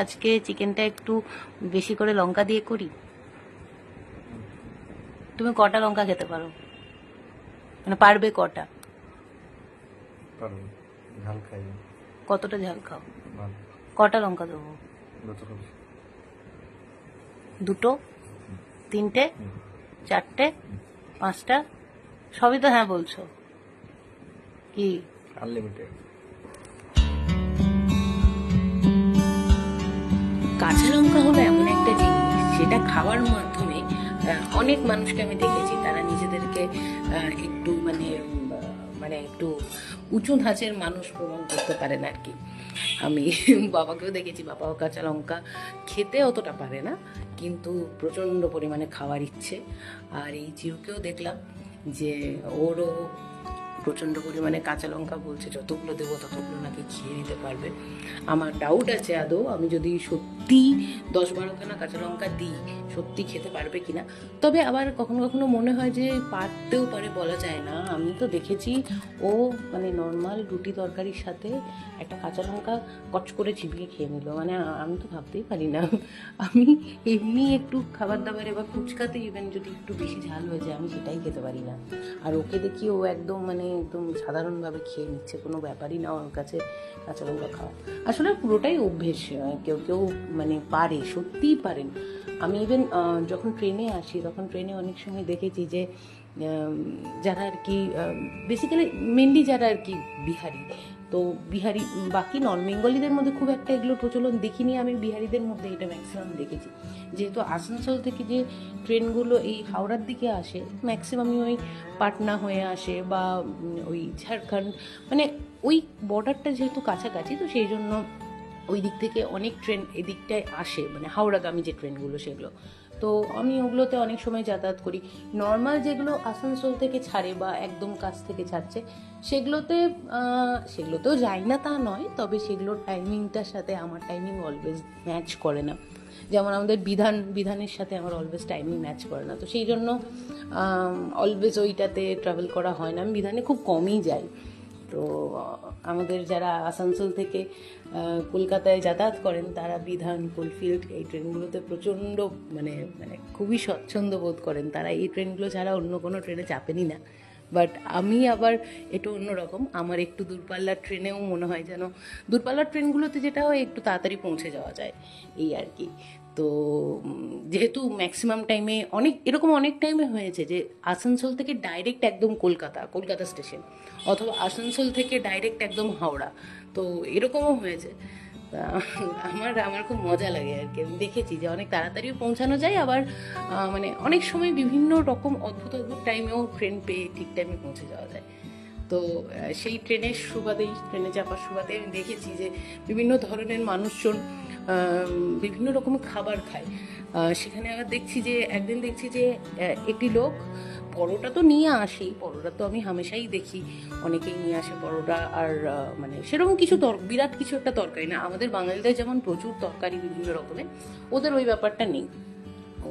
আজকে চিকেনটা একটু বেশি করে লঙ্কা দিয়ে করি। তুমি কটা লঙ্কা খেতে পারো, মানে পারবে কটা? পারবো, ঝাল খাই। কতটা ঝাল খাও? ভালো। কটা লঙ্কা দেবো? দুটো, তিনটে, চারটে, পাঁচটা? সবই তো হ্যাঁ বলছো। কি আনলিমিটেড? কাঁচা লঙ্কা হলো এমন একটা জিনিস যেটা খাওয়ার মাধ্যমে অনেক মানুষকে আমি দেখেছি তারা নিজেদেরকে একটু মানে একটু উঁচু ধাঁচের মানুষ প্রমাণ করতে পারেন আর কি। আমি বাবাকেও দেখেছি, বাবাও কাঁচা লঙ্কা খেতে অতটা পারে না, কিন্তু প্রচণ্ড পরিমাণে খাওয়ার ইচ্ছে। আর এই জিউকেও দেখলাম যে ওরও প্রচণ্ড পরিমাণে কাঁচা লঙ্কা বলছে যতগুলো দেবো ততগুলো নাকি খেয়ে নিতে পারবে। আমার ডাউট আছে আদৌ আমি যদি সত্যি 10-12খানা কাঁচা লঙ্কা দিই সত্যি খেতে পারবে কিনা। তবে আবার কখনো কখনো মনে হয় যে পারতেও পারে, বলা যায় না। আমি তো দেখেছি ও মানে নর্মাল রুটি তরকারির সাথে একটা কাঁচা লঙ্কা কচ করে চিবিয়ে খেয়ে নিল, মানে আমি তো ভাবতেই পারি না। আমি এমনি একটু খাবার দাবারে বা ফুচকাতে ইভেন যদি একটু বেশি ঝাল হয়ে যায় আমি সেটাই খেতে পারি না। আর ওকে দেখি ও একদম একদম সাধারণভাবে খেয়ে নিচ্ছে, কোনো ব্যাপারই না ওর কাছে কাঁচা লঙ্কা খাওয়া। আসলে পুরোটাই অভ্যেস। কেউ কেউ পারে, সত্যিই পারেন। আমি ইভেন যখন ট্রেনে আসি তখন ট্রেনে অনেক সময় দেখেছি যে যারা আর কি বেসিক্যালি মেনলি যারা আর কি বিহারি, তো বিহারি বাকি নন বেঙ্গলিদের মধ্যে খুব একটা এগুলো প্রচলন দেখিনি আমি, বিহারিদের মধ্যে এটা ম্যাক্সিমাম দেখেছি। যেহেতু আসানসোল থেকে যে ট্রেনগুলো এই হাওড়ার দিকে আসে ম্যাক্সিমামই ওই পাটনা হয়ে আসে বা ওই ঝাড়খণ্ড, মানে ওই বর্ডারটা যেহেতু কাছাকাছি, তো সেই জন্য ওই দিক থেকে অনেক ট্রেন এদিকটায় আসে, মানে হাওড়াগামী যে ট্রেনগুলো সেগুলো। তো আমি ওগুলোতে অনেক সময় যাতায়াত করি। নর্মাল যেগুলো আসানসোল থেকে ছাড়ে বা একদম কাছ থেকে ছাড়ছে সেগুলোতেও যাই না তা নয়, তবে সেগুলোর টাইমিংটার সাথে আমার টাইমিং অলওয়েজ ম্যাচ করে না। যেমন আমাদের বিধানের সাথে আমার অলওয়েজ টাইমিং ম্যাচ করে না, তো সেই জন্য অলওয়েজ ওইটাতে ট্রাভেল করা হয় না। আমি বিধানে খুব কমই যাই। তো আমাদের যারা আসানসোল থেকে কলকাতায় যাতায়াত করেন তারা বিধান, কোলফিল্ড এই ট্রেনগুলোতে প্রচণ্ড মানে খুবই স্বচ্ছন্দ বোধ করেন। তারা এই ট্রেনগুলো ছাড়া অন্য কোনো ট্রেনে চাপেনই না। বাট আমি আবার একটু অন্যরকম, আমার একটু দূরপাল্লার ট্রেনেও মনে হয় যেন দূরপাল্লার ট্রেনগুলোতে যেটা হয় একটু তাড়াতাড়ি পৌঁছে যাওয়া যায় এই আর কি। তো যেহেতু ম্যাক্সিমাম টাইমে অনেক টাইমে হয়েছে যে আসানসোল থেকে ডাইরেক্ট একদম কলকাতা স্টেশন, অথবা আসানসোল থেকে ডাইরেক্ট একদম হাওড়া, তো এরকমও হয়েছে। আমার খুব মজা লাগে আর কি। আমি দেখেছি যে অনেক তাড়াতাড়িও পৌঁছানো যায়, আবার মানে অনেক সময় বিভিন্ন রকম অদ্ভুত টাইমেও ট্রেন পেয়ে ঠিক টাইমে পৌঁছে যাওয়া যায়। তো সেই ট্রেনে চাপার সুবাদে আমি দেখেছি যে বিভিন্ন ধরনের মানুষজন বিভিন্ন রকম খাবার খায়। সেখানে আবার একদিন দেখছি যে একটি লোক পরোটা তো নিয়ে আসেই, পরোটা তো আমি হামেশাই দেখি অনেকেই নিয়ে আসে পরোটা। আর মানে সেরকম কিছু বিরাট কিছু একটা তরকারি না, আমাদের বাঙালিদের যেমন প্রচুর তরকারি বিভিন্ন রকমের, ওদের ওই ব্যাপারটা নেই। ও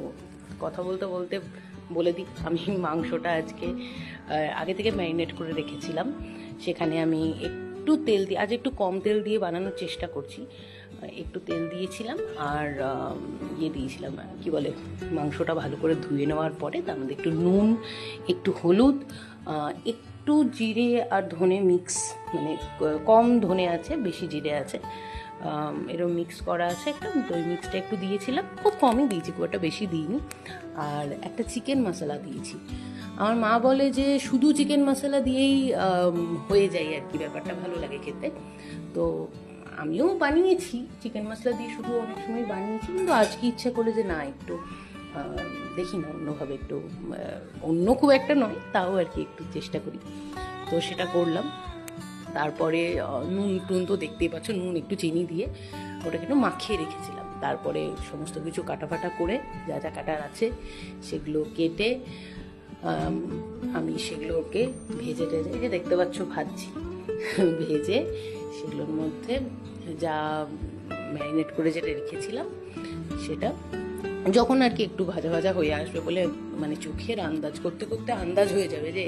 কথা বলতে বলতে বলে দিই, আমি মাংসটা আজকে আগে থেকে ম্যারিনেট করে রেখেছিলাম। সেখানে আমি একটু তেল দিয়ে, আজ একটু কম তেল দিয়ে বানানোর চেষ্টা করছি। একটু তেল দিয়েছিলাম আর দিয়েছিলাম কি বলে, মাংসটা ভালো করে ধুয়ে নেওয়ার পরে তার মধ্যে একটু নুন, একটু হলুদ, একটু জিরে আর ধনে মিক্স, মানে কম ধনে আছে বেশি জিরে আছে, এরকম মিক্স করা আছে একটা, তো ওই মিক্সটা একটু দিয়েছিলাম, খুব কমই দিয়েছি, খুব একটা বেশি দিইনি। আর একটা চিকেন মশলা দিয়েছি। আমার মা বলে যে শুধু চিকেন মশলা দিয়েই হয়ে যায় আর কি, ব্যাপারটা ভালো লাগে খেতে। তো আমিও বানিয়েছি চিকেন মশলা দিয়ে, শুধু অনেক সময় বানিয়েছি, কিন্তু আজকে ইচ্ছা করে যে না একটু দেখি না অন্যভাবে, একটু অন্য খুব একটা নয় তাও আর কি একটু চেষ্টা করি, তো সেটা করলাম। তারপরে নুন তো দেখতেই পাচ্ছ, নুন একটু চিনি দিয়ে ওটাকে একটু মাখিয়ে রেখেছিলাম। তারপরে সমস্ত কিছু কাটাফাটা করে যা যা কাটার আছে সেগুলো কেটে আমি সেগুলোকে ভেজে যে দেখতে পাচ্ছ ভাজছি, ভেজে সেগুলোর মধ্যে যা ম্যারিনেট করে যেটা রেখেছিলাম সেটা যখন আর কি একটু ভাজা ভাজা হয়ে আসবে বলে, মানে চোখের আন্দাজ করতে করতে আন্দাজ হয়ে যাবে যে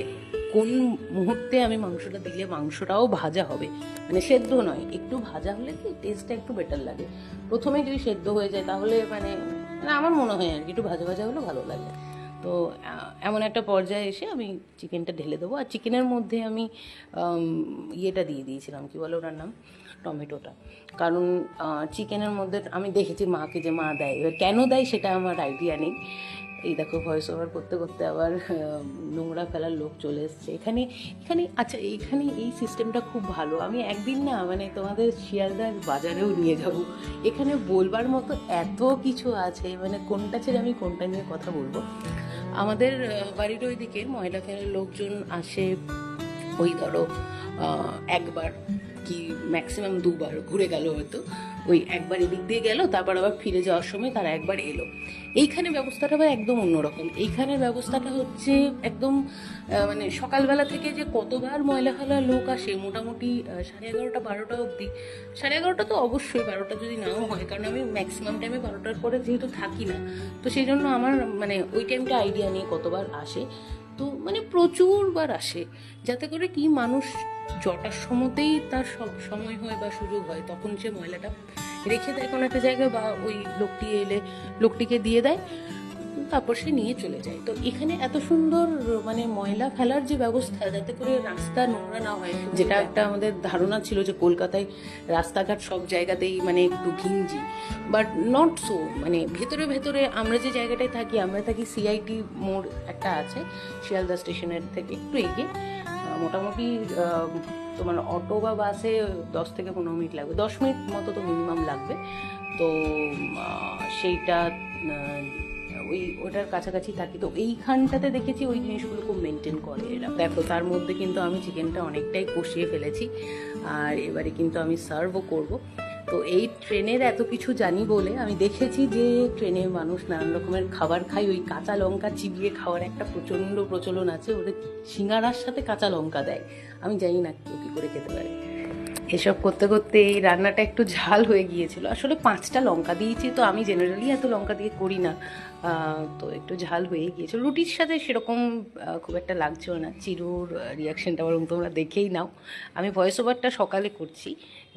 কোন মুহূর্তে আমি মাংসটা দিলে মাংসটাও ভাজা হবে, মানে সেদ্ধ নয়, একটু ভাজা হলে কি টেস্টটা একটু বেটার লাগে। প্রথমে যদি সেদ্ধ হয়ে যায় তাহলে মানে আমার মনে হয় আর কি একটু ভাজা ভাজা হলে ভালো লাগে। তো এমন একটা পর্যায়ে এসে আমি চিকেনটা ঢেলে দেবো। আর চিকেনের মধ্যে আমি ইয়েটা দিয়ে দিয়েছিলাম, কি বলে ওটার নাম, টমেটোটা। কারণ চিকেনের মধ্যে আমি দেখেছি মাকে যে মা দেয়, এবার কেন দেয় সেটা আমার আইডিয়া নেই। এই দেখো ভয়েস ওভার করতে করতে আবার নোংরা ফেলার লোক চলে এসছে এখানে। আচ্ছা এইখানে এই সিস্টেমটা খুব ভালো। আমি একদিন না মানে তোমাদের শিয়ালদার বাজারেও নিয়ে যাব, এখানে বলবার মতো এত কিছু আছে, মানে কোনটা ছেড়ে আমি কোনটা নিয়ে কথা বলবো। আমাদের বাড়ির ওইদিকে ময়লা ফেলার লোকজন আসে ওই ধরো একবার কি ম্যাক্সিমাম দুবার ঘুরে গেল, হয়তো ওই একবার এদিক দিয়ে গেল, তারপর আবার ফিরে যাওয়ার সময় তারা একবার এলো। এইখানে ব্যবস্থাটা আবার একদম অন্যরকম। এইখানের ব্যবস্থাটা হচ্ছে একদম মানে সকালবেলা থেকে যে কতবার ময়লা ফেলার লোক আসে, মোটামুটি 11:30 12টা অবধি। 11:30 তো অবশ্যই, 12টা যদি নাও হয়, কারণ আমি ম্যাক্সিমাম টাইমে 12টার পরে যেহেতু থাকি না, তো সেই জন্য আমার মানে ওই টাইমটা আইডিয়া নেই কতবার আসে। তো মানে প্রচুরবার আসে, যাতে করে কি মানুষ যটার সময়তেই তার সব সময় হয় বা সুযোগ হয় তখন সে ময়লাটা রেখে দেয় কোনো একটা জায়গায়, বা ওই লোকটি এলে লোকটিকে দিয়ে দেয়, তারপর সে নিয়ে চলে যায়। তো এখানে এত সুন্দর মানে ময়লা ফেলার যে ব্যবস্থা, যাতে করে রাস্তা নোংরা না হয়, যেটা একটা আমাদের ধারণা ছিল যে কলকাতায় রাস্তাঘাট সব জায়গাতেই মানে একটু ঘিঞ্জি, বাট নট সো। মানে ভেতরে ভেতরে আমরা যে জায়গাটায় থাকি, আমরা থাকি সিআইটি মোড় একটা আছে শিয়ালদা স্টেশনের থেকে একটু এগিয়ে, মোটামুটি তোমার অটো বা বাসে 10 থেকে 15 মিনিট লাগবে, 10 মিনিট মতো তো মিনিমাম লাগবে। তো সেইটা ওটার কাছাকাছি থাকি। তো এইখানটাতে দেখেছি ওই জিনিসগুলো খুব মেনটেন করে এরা। দেখো তার মধ্যে কিন্তু আমি চিকেনটা অনেকটাই কষিয়ে ফেলেছি, আর এবারে কিন্তু আমি সার্ভও করব। তো এই ট্রেনের এত কিছু জানি বলে আমি দেখেছি যে ট্রেনে মানুষ নানান রকমের খাবার খায়, ওই কাঁচা লঙ্কা চিবিয়ে খাওয়ার একটা প্রচণ্ড প্রচলন আছে, ওদের সিঙ্গারার সাথে কাঁচা লঙ্কা দেয়। আমি জানি না কেউ কী করে খেতে পারে। এসব করতে করতে এই রান্নাটা একটু ঝাল হয়ে গিয়েছিল, আসলে 5টা লঙ্কা দিয়েছি, তো আমি জেনারেলি এত লঙ্কা দিয়ে করি না, তো একটু ঝাল হয়ে গিয়েছিল। রুটির সাথে সেরকম খুব একটা লাগছেও না। চিরুর রিয়াকশানটা বরং তোমরা দেখেই নাও। আমি ভয়েস ওভারটা সকালে করছি,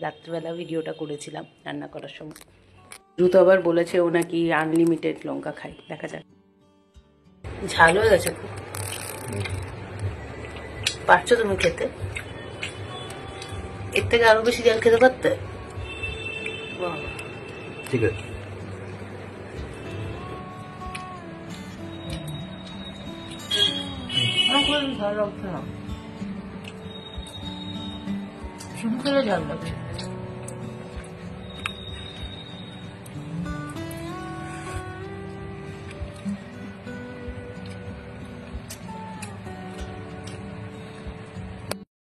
রাত্রিবেলা ভিডিওটা করেছিলাম রান্না করার সময়। দ্রুত আবার বলেছে ও নাকি আনলিমিটেড লঙ্কা খায়, দেখা যাক। ঝাল হয়ে গেছে খুব, পারছো তুমি খেতে? এর থেকে আরো বেশি ঝাল খেতে পারতে। ঠিক আছে। ঝাল লাগছে না, শুধু খেলে ঝাল লাগছে।